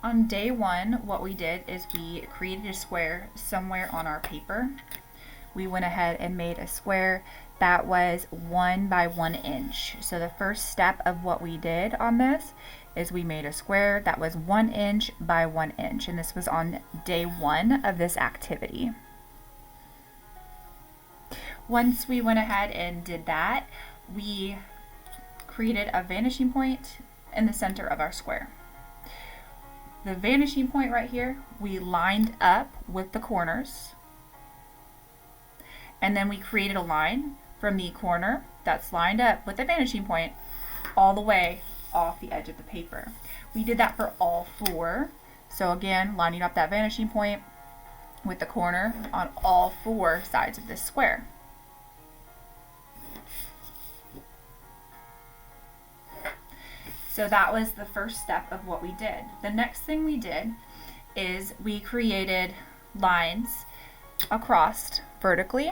On day one, what we did is we created a square somewhere on our paper. We went ahead and made a square that was 1 by 1 inch. So the first step of what we did on this is we made a square that was 1 inch by 1 inch, and this was on day one of this activity. Once we went ahead and did that, we created a vanishing point in the center of our square. The vanishing point right here, we lined up with the corners, and then we created a line from the corner that's lined up with the vanishing point all the way off the edge of the paper. We did that for all four. So again, lining up that vanishing point with the corner on all four sides of this square. So that was the first step of what we did. The next thing we did is we created lines across vertically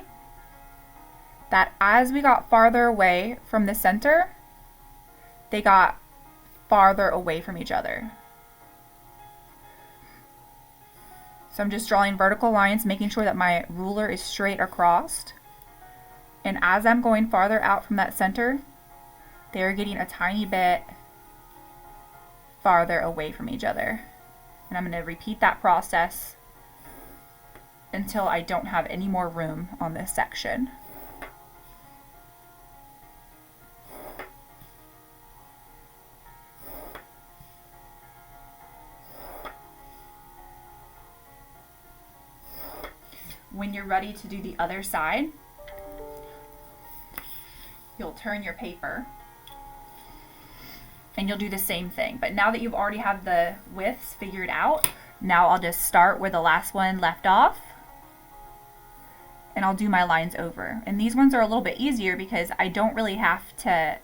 that as we got farther away from the center, they got farther away from each other. So I'm just drawing vertical lines, making sure that my ruler is straight across. And as I'm going farther out from that center, they're getting a tiny bit farther away from each other. And I'm going to repeat that process until I don't have any more room on this section. When you're ready to do the other side, you'll turn your paper and you'll do the same thing. But now that you've already have the widths figured out, now I'll just start where the last one left off and I'll do my lines over. And these ones are a little bit easier because I don't really have to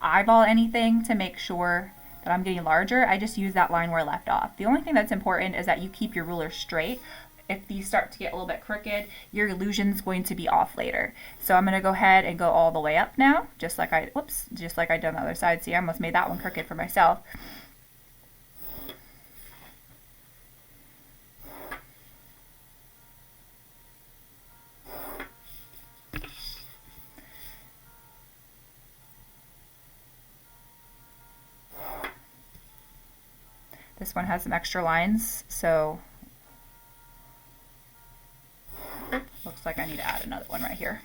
eyeball anything to make sure that I'm getting larger. I just use that line where I left off. The only thing that's important is that you keep your ruler straight. If these start to get a little bit crooked, your illusion's going to be off later. So I'm gonna go ahead and go all the way up now, just like I did on the other side. See, I almost made that one crooked for myself. This one has some extra lines, so looks like I need to add another one right here.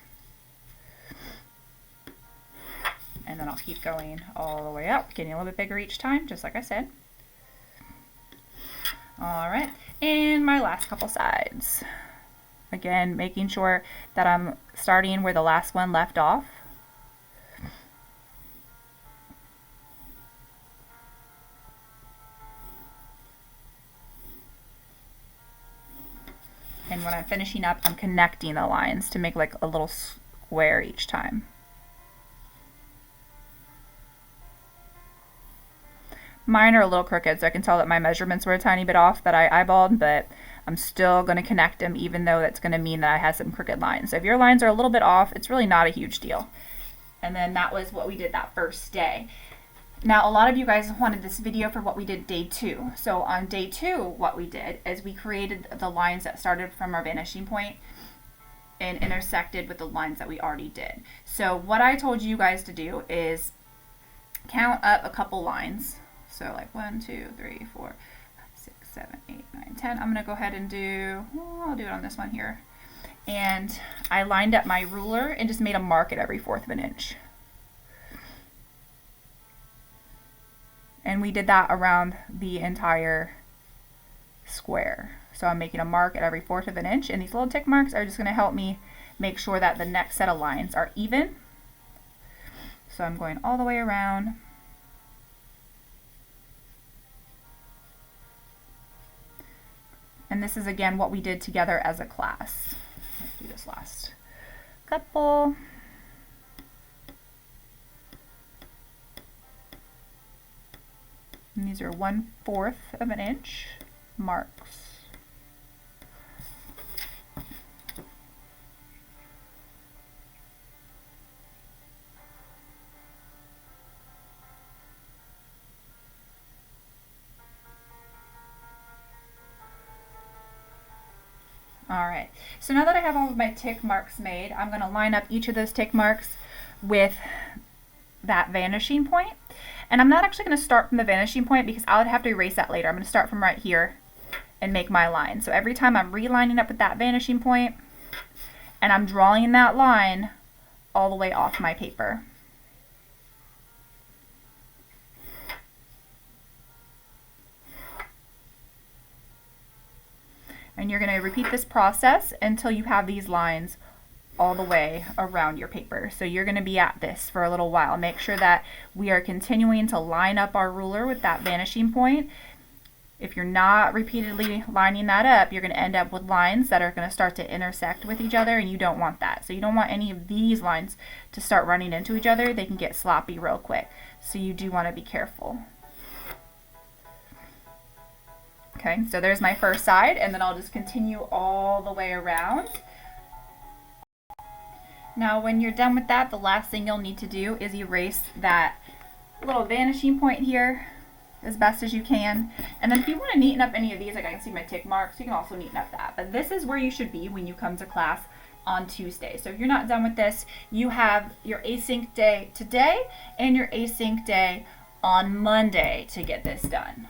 And then I'll keep going all the way up, getting a little bit bigger each time, just like I said. All right, and my last couple sides. Again, making sure that I'm starting where the last one left off. And when I'm finishing up, I'm connecting the lines to make like a little square each time. Mine are a little crooked, so I can tell that my measurements were a tiny bit off that I eyeballed, but I'm still going to connect them even though that's going to mean that I have some crooked lines. So if your lines are a little bit off, it's really not a huge deal. And then that was what we did that first day. Now, a lot of you guys wanted this video for what we did day 2. So on day 2, what we did is we created the lines that started from our vanishing point and intersected with the lines that we already did. So what I told you guys to do is count up a couple lines. So like 1, 2, 3, 4, 5, 6, 7, 8, 9, 10. I'm gonna go ahead and I'll do it on this one here. And I lined up my ruler and just made a mark at every 1/4 of an inch. And we did that around the entire square. So I'm making a mark at every 1/4 of an inch, and these little tick marks are just gonna help me make sure that the next set of lines are even. So I'm going all the way around. And this is again what we did together as a class. Let's do this last couple. And these are 1/4 of an inch marks. All right, so now that I have all of my tick marks made, I'm going to line up each of those tick marks with that vanishing point. And I'm not actually going to start from the vanishing point because I'll have to erase that later. I'm going to start from right here and make my line. So every time I'm relining up with that vanishing point, and I'm drawing that line all the way off my paper. And you're going to repeat this process until you have these lines all the way around your paper. So you're going to be at this for a little while. Make sure that we are continuing to line up our ruler with that vanishing point. If you're not repeatedly lining that up, you're going to end up with lines that are going to start to intersect with each other, and you don't want that. So you don't want any of these lines to start running into each other. They can get sloppy real quick. So you do want to be careful. Okay, so there's my first side, and then I'll just continue all the way around. Now when you're done with that, the last thing you'll need to do is erase that little vanishing point here as best as you can. And then if you want to neaten up any of these, like I can see my tick marks, you can also neaten up that. But this is where you should be when you come to class on Tuesday. So if you're not done with this, you have your async day today and your async day on Monday to get this done.